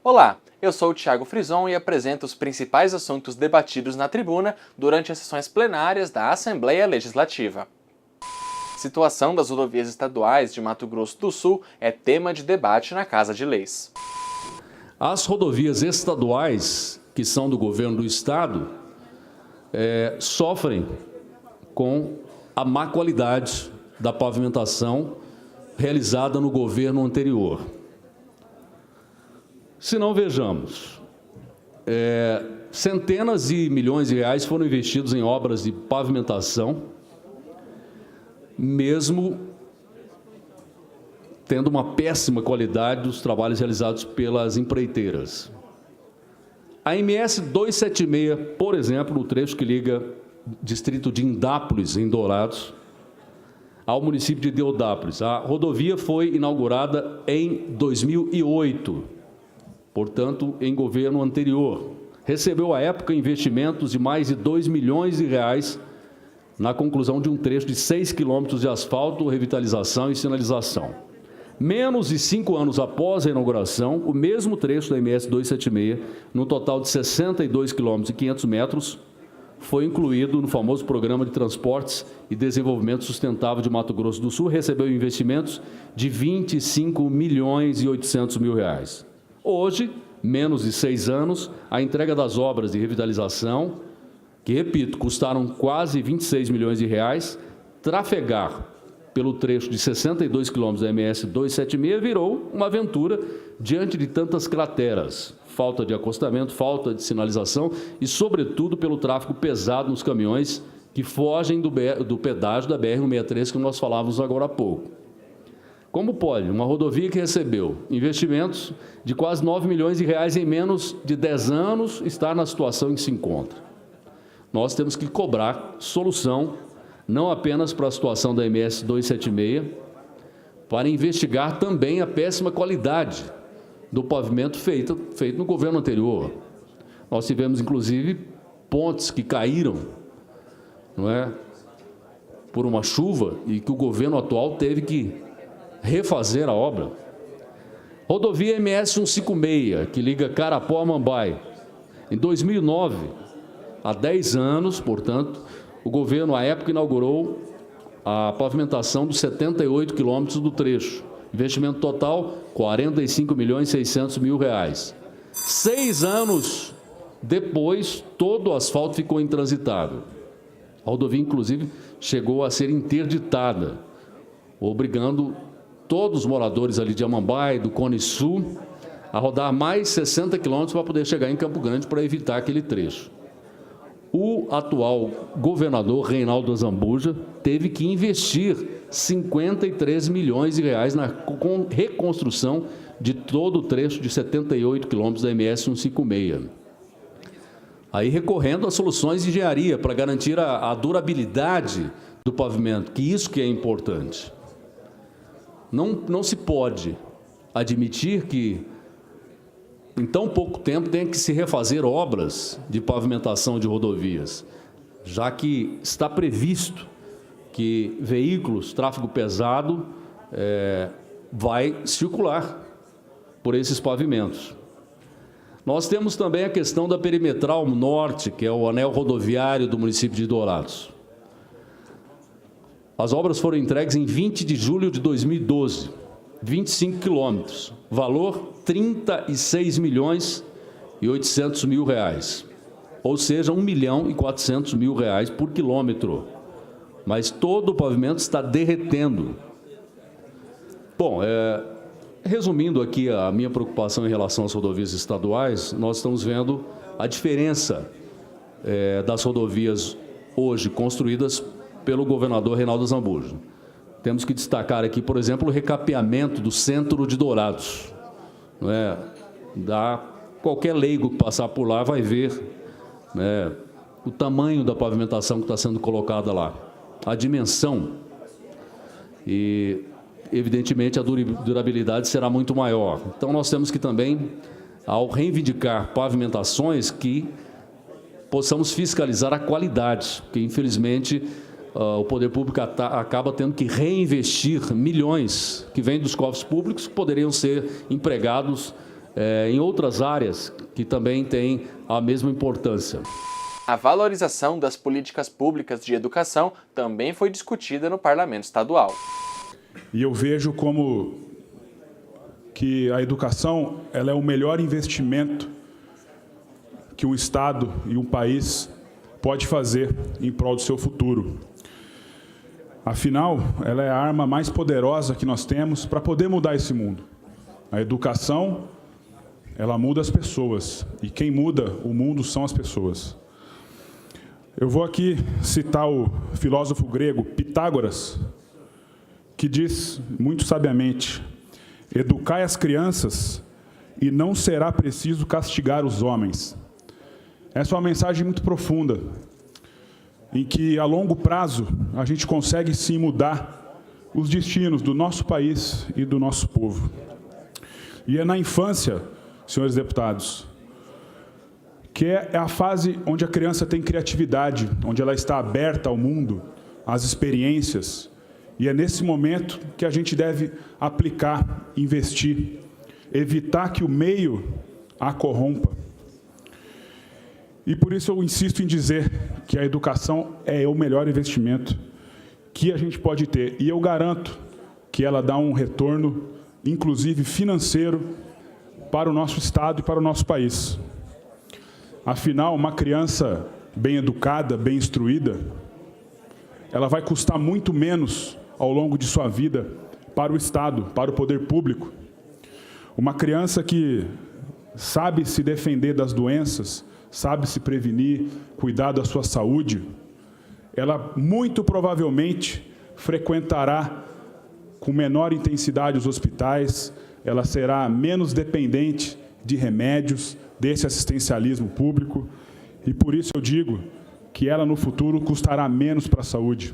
Olá, eu sou o Thiago Frison e apresento os principais assuntos debatidos na tribuna durante as sessões plenárias da Assembleia Legislativa. Situação das rodovias estaduais de Mato Grosso do Sul é tema de debate na Casa de Leis. As rodovias estaduais, que são do governo do estado, sofrem com a má qualidade da pavimentação realizada no governo anterior. Se não, vejamos, centenas de milhões de reais foram investidos em obras de pavimentação, mesmo tendo uma péssima qualidade dos trabalhos realizados pelas empreiteiras. A MS 276, por exemplo, o trecho que liga o distrito de Indápolis, em Dourados, ao município de Deodápolis. A rodovia foi inaugurada em 2008, portanto, em governo anterior. Recebeu, à época, investimentos de mais de 2 milhões de reais na conclusão de um trecho de 6 quilômetros de asfalto, revitalização e sinalização. Menos de 5 anos após a inauguração, o mesmo trecho da MS 276, no total de 62 quilômetros e 500 metros, foi incluído no famoso Programa de Transportes e Desenvolvimento Sustentável de Mato Grosso do Sul, recebeu investimentos de 25 milhões e 800 mil reais. Hoje, menos de 6 anos, a entrega das obras de revitalização, que, repito, custaram quase 26 milhões de reais, trafegar pelo trecho de 62 quilômetros da MS 276 virou uma aventura diante de tantas crateras, falta de acostamento, falta de sinalização e, sobretudo, pelo tráfego pesado nos caminhões que fogem do pedágio da BR-163 que nós falávamos agora há pouco. Como pode uma rodovia que recebeu investimentos de quase 9 milhões de reais em menos de 10 anos estar na situação em que se encontra? Nós temos que cobrar solução, não apenas para a situação da MS 276, para investigar também a péssima qualidade do pavimento feito no governo anterior. Nós tivemos, inclusive, pontes que caíram, por uma chuva e que o governo atual teve que refazer a obra. Rodovia MS 156, que liga Carapó a Mambaio. Em 2009, há 10 anos, portanto, o governo, à época, inaugurou a pavimentação dos 78 quilômetros do trecho. Investimento total, 45 milhões e 600 mil reais. 6 anos depois, todo o asfalto ficou intransitável. A rodovia, inclusive, chegou a ser interditada, obrigando todos os moradores ali de Amambai, do Cone Sul, a rodar mais 60 quilômetros para poder chegar em Campo Grande para evitar aquele trecho. O atual governador, Reinaldo Azambuja, teve que investir 53 milhões de reais na reconstrução de todo o trecho de 78 quilômetros da MS 156. Aí recorrendo a soluções de engenharia para garantir a durabilidade do pavimento, que isso que é importante. Não se pode admitir que, em tão pouco tempo, tenha que se refazer obras de pavimentação de rodovias, já que está previsto que veículos, tráfego pesado, vai circular por esses pavimentos. Nós temos também a questão da perimetral norte, que é o anel rodoviário do município de Dourados. As obras foram entregues em 20 de julho de 2012, 25 quilômetros, valor 36 milhões e 800 mil reais, ou seja, 1 milhão e 400 mil reais por quilômetro. Mas todo o pavimento está derretendo. Bom, resumindo aqui a minha preocupação em relação às rodovias estaduais, nós estamos vendo a diferença das rodovias hoje construídas pelo governador Reinaldo Azambuja. Temos que destacar aqui, por exemplo, o recapeamento do centro de Dourados. Qualquer leigo que passar por lá vai ver o tamanho da pavimentação que está sendo colocada lá, a dimensão. E, evidentemente, a durabilidade será muito maior. Então, nós temos que também, ao reivindicar pavimentações, que possamos fiscalizar a qualidade, porque, infelizmente, o poder público acaba tendo que reinvestir milhões que vêm dos cofres públicos que poderiam ser empregados em outras áreas que também têm a mesma importância. A valorização das políticas públicas de educação também foi discutida no Parlamento Estadual. E eu vejo como que a educação ela é o melhor investimento que um Estado e um país pode fazer em prol do seu futuro. Afinal, ela é a arma mais poderosa que nós temos para poder mudar esse mundo. A educação, ela muda as pessoas, e quem muda o mundo são as pessoas. Eu vou aqui citar o filósofo grego Pitágoras, que diz muito sabiamente: educai as crianças e não será preciso castigar os homens. Essa é uma mensagem muito profunda, em que, a longo prazo, a gente consegue, sim, mudar os destinos do nosso país e do nosso povo. E é na infância, senhores deputados, que é a fase onde a criança tem criatividade, onde ela está aberta ao mundo, às experiências, e é nesse momento que a gente deve aplicar, investir, evitar que o meio a corrompa. E por isso eu insisto em dizer que a educação é o melhor investimento que a gente pode ter. E eu garanto que ela dá um retorno, inclusive financeiro, para o nosso Estado e para o nosso país. Afinal, uma criança bem educada, bem instruída, ela vai custar muito menos ao longo de sua vida para o Estado, para o poder público. Uma criança que sabe se defender das doenças, sabe se prevenir, cuidar da sua saúde, ela muito provavelmente frequentará com menor intensidade os hospitais, ela será menos dependente de remédios, desse assistencialismo público, e por isso eu digo que ela no futuro custará menos para a saúde,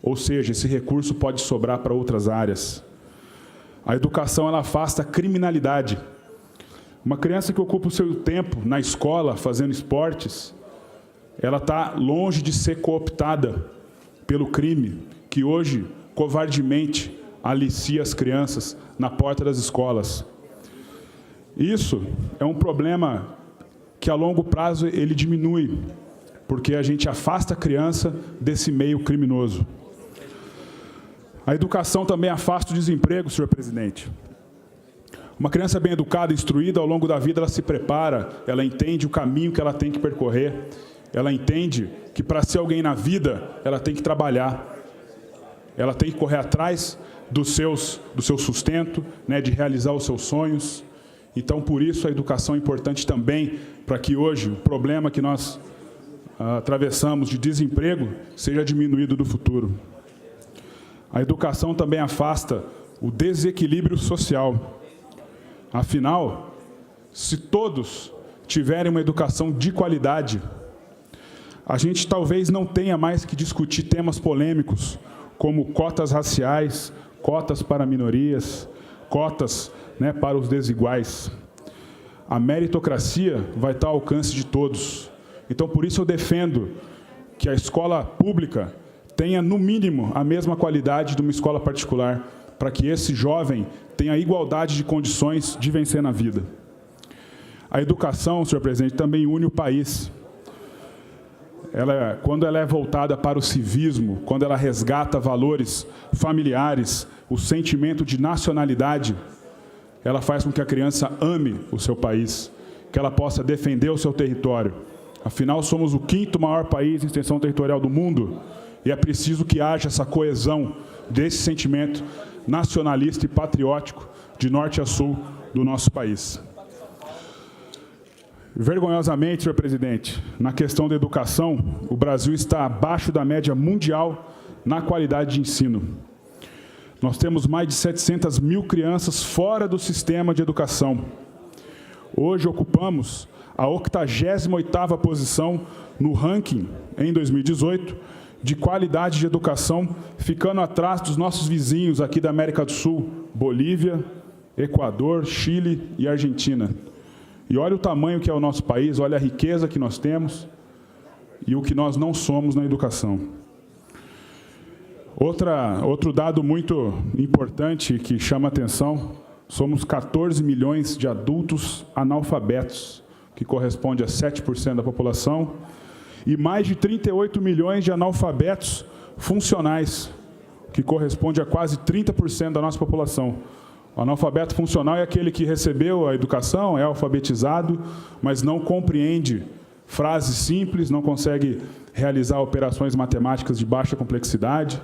ou seja, esse recurso pode sobrar para outras áreas. A educação ela afasta a criminalidade. Uma criança que ocupa o seu tempo na escola, fazendo esportes, ela está longe de ser cooptada pelo crime, que hoje, covardemente, alicia as crianças na porta das escolas. Isso é um problema que, a longo prazo, ele diminui, porque a gente afasta a criança desse meio criminoso. A educação também afasta o desemprego, senhor presidente. Uma criança bem educada, instruída, ao longo da vida, ela se prepara, ela entende o caminho que ela tem que percorrer, ela entende que, para ser alguém na vida, ela tem que trabalhar, ela tem que correr atrás do seu sustento, né, de realizar os seus sonhos. Então, por isso, a educação é importante também para que hoje o problema que nós atravessamos de desemprego seja diminuído no futuro. A educação também afasta o desequilíbrio social. Afinal, se todos tiverem uma educação de qualidade, a gente talvez não tenha mais que discutir temas polêmicos, como cotas raciais, cotas para minorias, cotas, né, para os desiguais. A meritocracia vai estar ao alcance de todos. Então, por isso eu defendo que a escola pública tenha, no mínimo, a mesma qualidade de uma escola particular, para que esse jovem tenha a igualdade de condições de vencer na vida. A educação, senhor presidente, também une o país. Quando ela é voltada para o civismo, quando ela resgata valores familiares, o sentimento de nacionalidade, ela faz com que a criança ame o seu país, que ela possa defender o seu território. Afinal, somos o 5º maior país em extensão territorial do mundo, e é preciso que haja essa coesão desse sentimento nacionalista e patriótico de norte a sul do nosso país. Vergonhosamente, senhor presidente, na questão da educação, o Brasil está abaixo da média mundial na qualidade de ensino. Nós temos mais de 700 mil crianças fora do sistema de educação. Hoje ocupamos a 88ª posição no ranking, em 2018, de qualidade de educação, ficando atrás dos nossos vizinhos aqui da América do Sul, Bolívia, Equador, Chile e Argentina. E olha o tamanho que é o nosso país, olha a riqueza que nós temos e o que nós não somos na educação. Outro dado muito importante que chama a atenção somos 14 milhões de adultos analfabetos, que corresponde a 7% da população, e mais de 38 milhões de analfabetos funcionais, que corresponde a quase 30% da nossa população. O analfabeto funcional é aquele que recebeu a educação, é alfabetizado, mas não compreende frases simples, não consegue realizar operações matemáticas de baixa complexidade.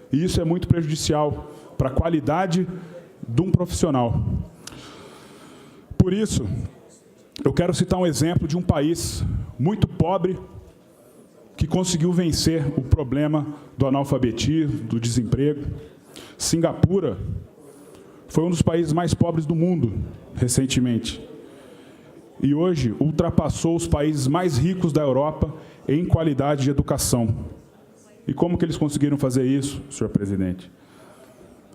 E isso é muito prejudicial para a qualidade de um profissional. Por isso, eu quero citar um exemplo de um país muito pobre que conseguiu vencer o problema do analfabetismo, do desemprego. Singapura foi um dos países mais pobres do mundo, recentemente. E hoje ultrapassou os países mais ricos da Europa em qualidade de educação. E como que eles conseguiram fazer isso, senhor presidente?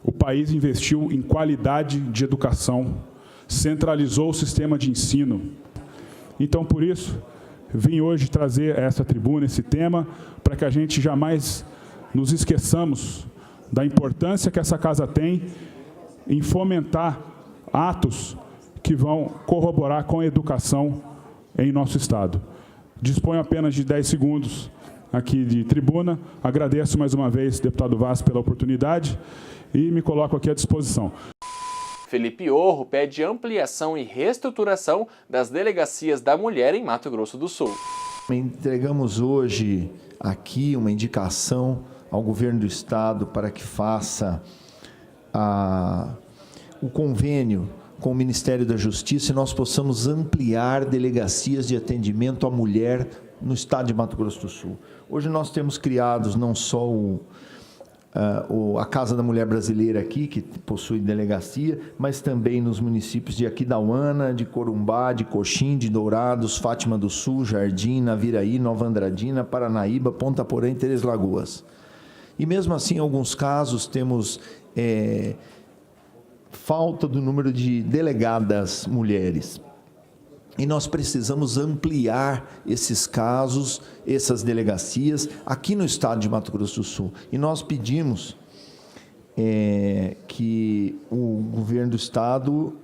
O país investiu em qualidade de educação, centralizou o sistema de ensino. Então, por isso, vim hoje trazer a essa tribuna esse tema, para que a gente jamais nos esqueçamos da importância que essa casa tem em fomentar atos que vão corroborar com a educação em nosso Estado. Disponho apenas de 10 segundos aqui de tribuna. Agradeço mais uma vez, deputado Vaz, pela oportunidade e me coloco aqui à disposição. Felipe Orro pede ampliação e reestruturação das delegacias da mulher em Mato Grosso do Sul. Entregamos hoje aqui uma indicação ao governo do Estado para que faça o convênio com o Ministério da Justiça e nós possamos ampliar delegacias de atendimento à mulher no Estado de Mato Grosso do Sul. Hoje nós temos criados não só a Casa da Mulher Brasileira aqui, que possui delegacia, mas também nos municípios de Aquidauana, de Corumbá, de Coxim, de Dourados, Fátima do Sul, Jardim, Naviraí, Nova Andradina, Paranaíba, Ponta Porã e Três Lagoas. E mesmo assim, em alguns casos, temos falta do número de delegadas mulheres. E nós precisamos ampliar esses casos, essas delegacias, aqui no Estado de Mato Grosso do Sul. E nós pedimos que o governo do Estado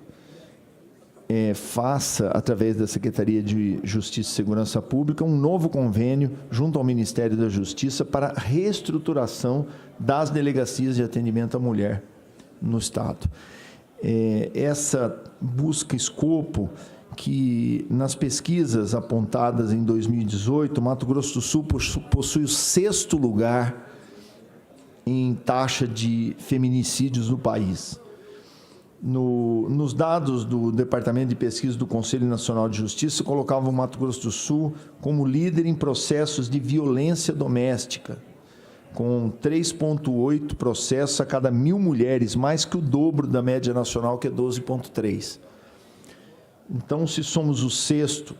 faça, através da Secretaria de Justiça e Segurança Pública, um novo convênio junto ao Ministério da Justiça para a reestruturação das delegacias de atendimento à mulher no Estado. Essa busca escopo que, nas pesquisas apontadas em 2018, Mato Grosso do Sul possui o 6º lugar em taxa de feminicídios no país. Nos dados do Departamento de Pesquisa do Conselho Nacional de Justiça, colocava o Mato Grosso do Sul como líder em processos de violência doméstica, com 3,8 processos a cada 1.000 mulheres, mais que o dobro da média nacional, que é 12,3. Então, se somos o 6º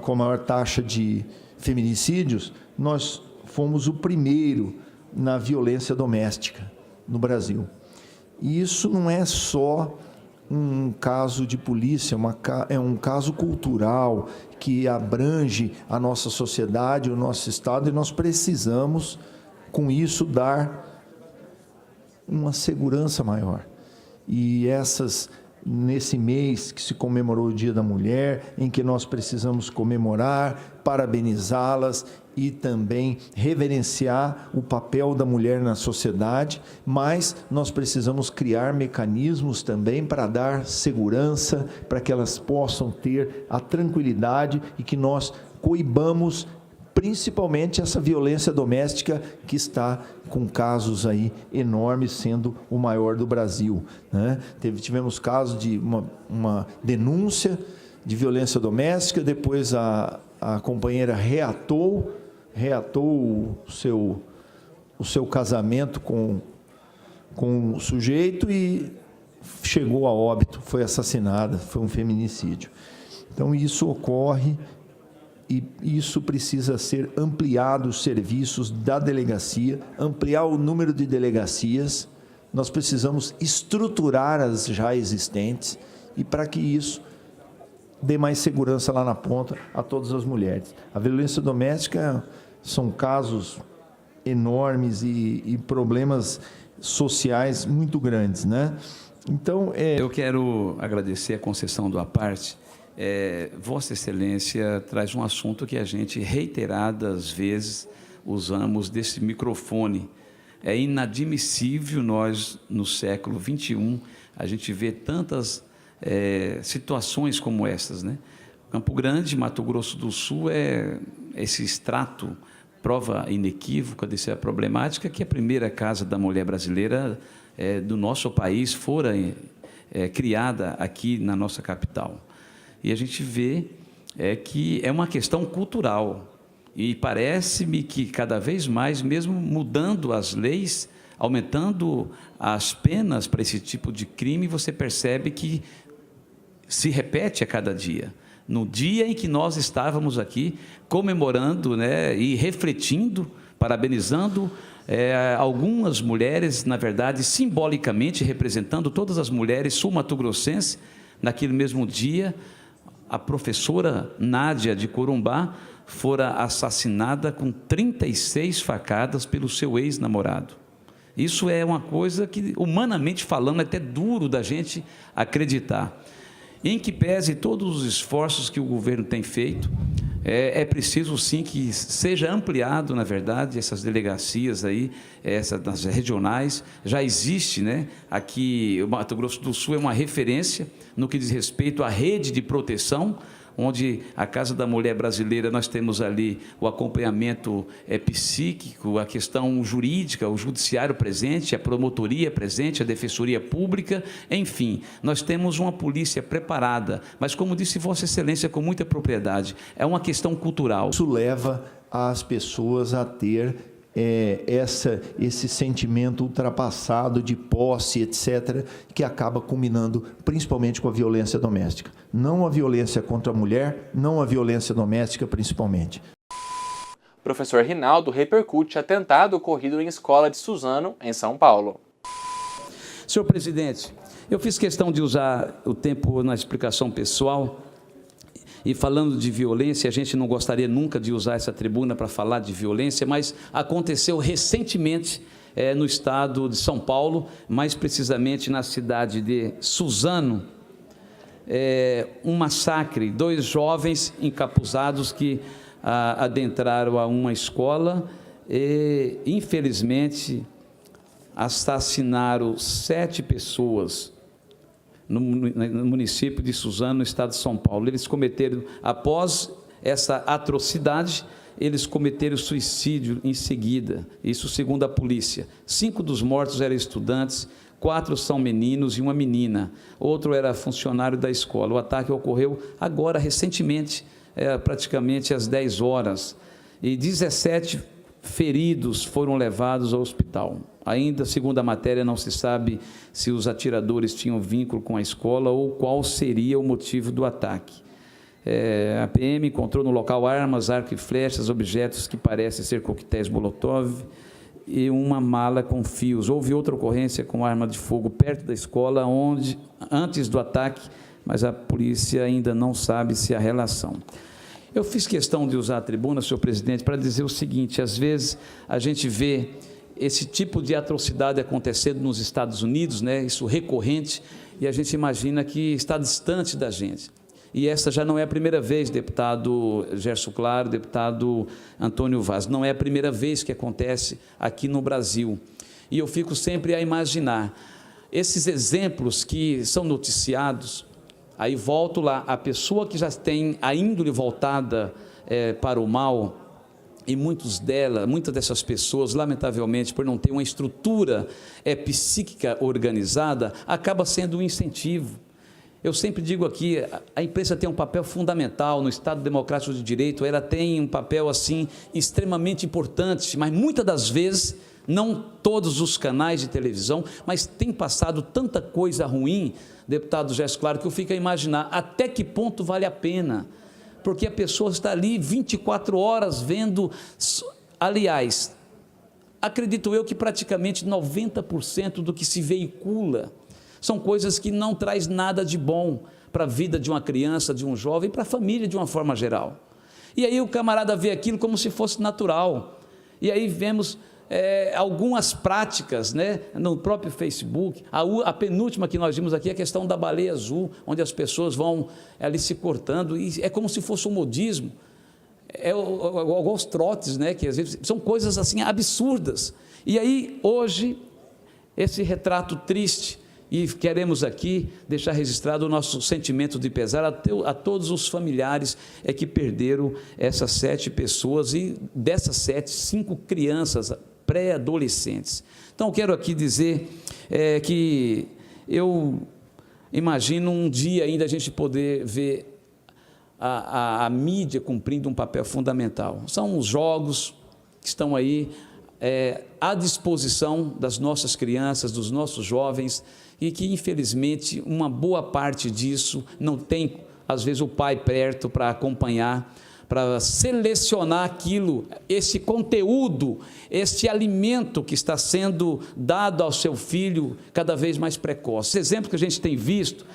com a maior taxa de feminicídios, nós fomos o 1º na violência doméstica no Brasil. E isso não é só um caso de polícia, é um caso cultural que abrange a nossa sociedade, o nosso Estado, e nós precisamos, com isso, dar uma segurança maior. E nesse mês que se comemorou o Dia da Mulher, em que nós precisamos comemorar, parabenizá-las e também reverenciar o papel da mulher na sociedade, mas nós precisamos criar mecanismos também para dar segurança, para que elas possam ter a tranquilidade e que nós coibamos principalmente essa violência doméstica que está com casos aí enormes, sendo o maior do Brasil, né? Tivemos casos de uma denúncia de violência doméstica, depois a companheira reatou o seu casamento com o sujeito e chegou a óbito, foi assassinada, foi um feminicídio. Então, isso ocorre e isso precisa ser ampliado, os serviços da delegacia, ampliar o número de delegacias. Nós precisamos estruturar as já existentes e para que isso dê mais segurança lá na ponta a todas as mulheres. A violência doméstica são casos enormes e problemas sociais muito grandes, né? Então, Eu quero agradecer a concessão do à parte. Vossa Excelência traz um assunto que a gente reiteradas vezes usamos desse microfone. É inadmissível nós, no século XXI, a gente ver tantas situações como essas, né? Campo Grande, Mato Grosso do Sul, esse extrato, prova inequívoca dessa problemática, que a primeira casa da mulher brasileira do nosso país fora criada aqui na nossa capital. E a gente vê que é uma questão cultural. E parece-me que cada vez mais, mesmo mudando as leis, aumentando as penas para esse tipo de crime, você percebe que se repete a cada dia. No dia em que nós estávamos aqui comemorando, né, e refletindo, parabenizando algumas mulheres, na verdade, simbolicamente representando todas as mulheres sul-mato-grossenses, naquele mesmo dia, a professora Nádia de Corumbá fora assassinada com 36 facadas pelo seu ex-namorado. Isso é uma coisa que, humanamente falando, é até duro da gente acreditar. Em que pese todos os esforços que o governo tem feito, é preciso sim que seja ampliado, na verdade, essas delegacias aí, das regionais. Já existe, né? Aqui o Mato Grosso do Sul é uma referência no que diz respeito à rede de proteção, onde a Casa da Mulher Brasileira, nós temos ali o acompanhamento psíquico, a questão jurídica, o judiciário presente, a promotoria presente, a defensoria pública, enfim, nós temos uma polícia preparada, mas como disse Vossa Excelência com muita propriedade, é uma questão cultural. Isso leva as pessoas a ter esse sentimento ultrapassado de posse, etc., que acaba culminando principalmente com a violência doméstica. Não a violência contra a mulher, não a violência doméstica, principalmente. Professor Rinaldo repercute atentado ocorrido em escola de Suzano, em São Paulo. Senhor presidente, eu fiz questão de usar o tempo na explicação pessoal. E falando de violência, a gente não gostaria nunca de usar essa tribuna para falar de violência, mas aconteceu recentemente no estado de São Paulo, mais precisamente na cidade de Suzano, um massacre, 2 jovens encapuzados que adentraram a uma escola e, infelizmente, assassinaram 7 pessoas, no município de Suzano, no estado de São Paulo. Eles cometeram, após essa atrocidade, eles cometeram suicídio em seguida, isso segundo a polícia. 5 dos mortos eram estudantes, 4 são meninos e uma menina, outro era funcionário da escola. O ataque ocorreu agora, recentemente, praticamente às 10 horas, e 17 feridos foram levados ao hospital. Ainda, segundo a matéria, não se sabe se os atiradores tinham vínculo com a escola ou qual seria o motivo do ataque. A PM encontrou no local armas, arco e flechas, objetos que parecem ser coquetéis Molotov e uma mala com fios. Houve outra ocorrência com arma de fogo perto da escola, antes do ataque, mas a polícia ainda não sabe se há relação. Eu fiz questão de usar a tribuna, senhor presidente, para dizer o seguinte: às vezes a gente vê esse tipo de atrocidade acontecendo nos Estados Unidos, né, isso recorrente, e a gente imagina que está distante da gente. E essa já não é a primeira vez, deputado Gerson Claro, deputado Antônio Vaz, não é a primeira vez que acontece aqui no Brasil. E eu fico sempre a imaginar, esses exemplos que são noticiados, aí volto lá, a pessoa que já tem a índole voltada para o mal, e muitas dessas pessoas, lamentavelmente, por não ter uma estrutura psíquica organizada, acaba sendo um incentivo. Eu sempre digo aqui, a imprensa tem um papel fundamental no Estado Democrático de Direito, ela tem um papel assim extremamente importante, mas muitas das vezes, não todos os canais de televisão, mas tem passado tanta coisa ruim, deputado Gerson Claro, que eu fico a imaginar até que ponto vale a pena, porque a pessoa está ali 24 horas vendo, aliás, acredito eu que praticamente 90% do que se veicula são coisas que não traz nada de bom para a vida de uma criança, de um jovem, para a família de uma forma geral. E aí o camarada vê aquilo como se fosse natural. E aí vemos algumas práticas, né, no próprio Facebook. A penúltima que nós vimos aqui é a questão da baleia azul, onde as pessoas vão ali se cortando, e é como se fosse um modismo. Alguns trotes, né, que às vezes são coisas assim absurdas. E aí, hoje, esse retrato triste, e queremos aqui deixar registrado o nosso sentimento de pesar a todos os familiares que perderam essas 7 pessoas, e dessas 7, 5 crianças pré-adolescentes. Então, quero aqui dizer que eu imagino um dia ainda a gente poder ver a mídia cumprindo um papel fundamental. São os jogos que estão aí à disposição das nossas crianças, dos nossos jovens, e que, infelizmente, uma boa parte disso não tem, às vezes, o pai perto para acompanhar, para selecionar aquilo, esse conteúdo, este alimento que está sendo dado ao seu filho cada vez mais precoce. Esse exemplo que a gente tem visto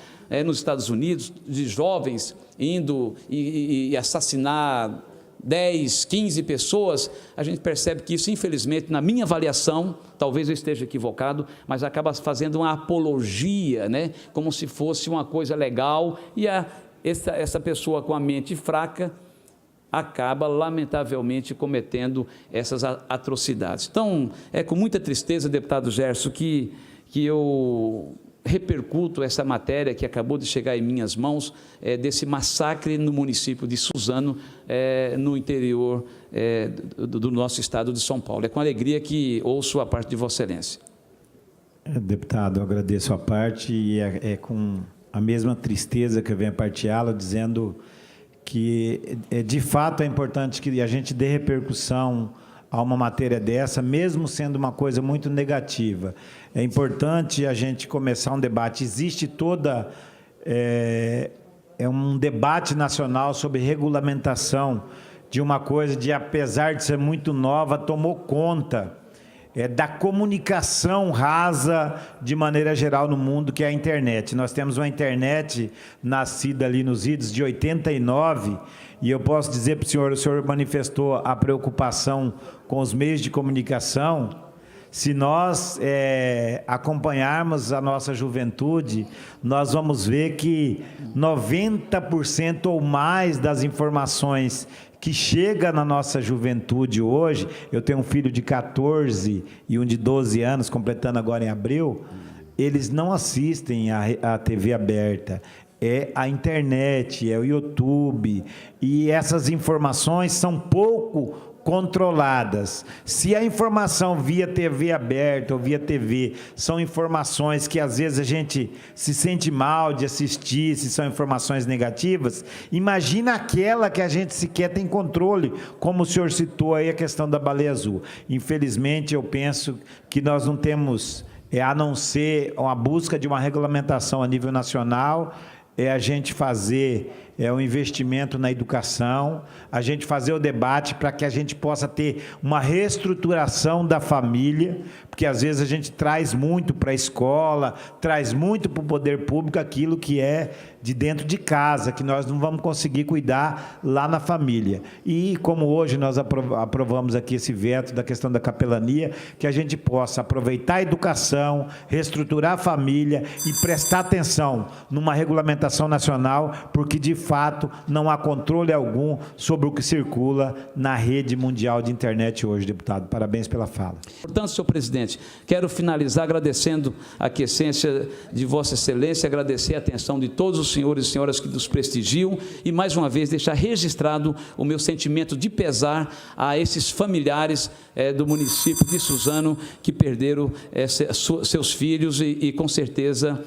nos Estados Unidos, de jovens indo e assassinar 10, 15 pessoas, a gente percebe que isso, infelizmente, na minha avaliação, talvez eu esteja equivocado, mas acaba fazendo uma apologia, né? Como se fosse uma coisa legal, e essa pessoa com a mente fraca acaba, lamentavelmente, cometendo essas atrocidades. Então, é com muita tristeza, deputado Gerson, que eu repercuto essa matéria que acabou de chegar em minhas mãos, desse massacre no município de Suzano, no interior do nosso estado de São Paulo. É com alegria que ouço a parte de Vossa Excelência. Deputado, eu agradeço a parte, e é com a mesma tristeza que eu venho partilhá-la, dizendo que, de fato, é importante que a gente dê repercussão a uma matéria dessa, mesmo sendo uma coisa muito negativa. É importante a gente começar um debate. Existe um debate nacional sobre regulamentação de uma coisa de, apesar de ser muito nova, tomou conta da comunicação rasa de maneira geral no mundo, que é a internet. Nós temos uma internet nascida ali nos idos de 89, e eu posso dizer para o senhor manifestou a preocupação com os meios de comunicação. Se nós acompanharmos a nossa juventude, nós vamos ver que 90% ou mais das informações que chega na nossa juventude hoje, eu tenho um filho de 14 e um de 12 anos, completando agora em abril, eles não assistem a TV aberta, é a internet, é o YouTube, e essas informações são pouco controladas. Se a informação via TV aberta ou via TV são informações que às vezes a gente se sente mal de assistir, se são informações negativas, imagina aquela que a gente sequer tem controle, como o senhor citou aí a questão da baleia azul. Infelizmente, eu penso que nós não temos, a não ser a busca de uma regulamentação a nível nacional, a gente fazer um investimento na educação, a gente fazer o debate para que a gente possa ter uma reestruturação da família, porque às vezes a gente traz muito para a escola, traz muito para o poder público aquilo que é de dentro de casa, que nós não vamos conseguir cuidar lá na família. E como hoje nós aprovamos aqui esse veto da questão da capelania, que a gente possa aproveitar a educação, reestruturar a família e prestar atenção numa regulamentação nacional, porque de fato não há controle algum sobre o que circula na rede mundial de internet hoje, deputado. Parabéns pela fala. Portanto, senhor presidente, quero finalizar agradecendo a aquiescência de Vossa Excelência, agradecer a atenção de todos os senhores e senhoras que nos prestigiam e, mais uma vez, deixar registrado o meu sentimento de pesar a esses familiares do município de Suzano que perderam seus filhos e com certeza,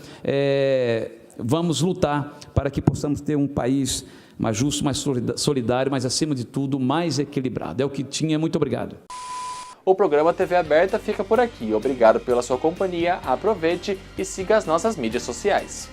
vamos lutar para que possamos ter um país mais justo, mais solidário, mas, acima de tudo, mais equilibrado. É o que tinha. Muito obrigado. O programa TV Aberta fica por aqui. Obrigado pela sua companhia, aproveite e siga as nossas mídias sociais.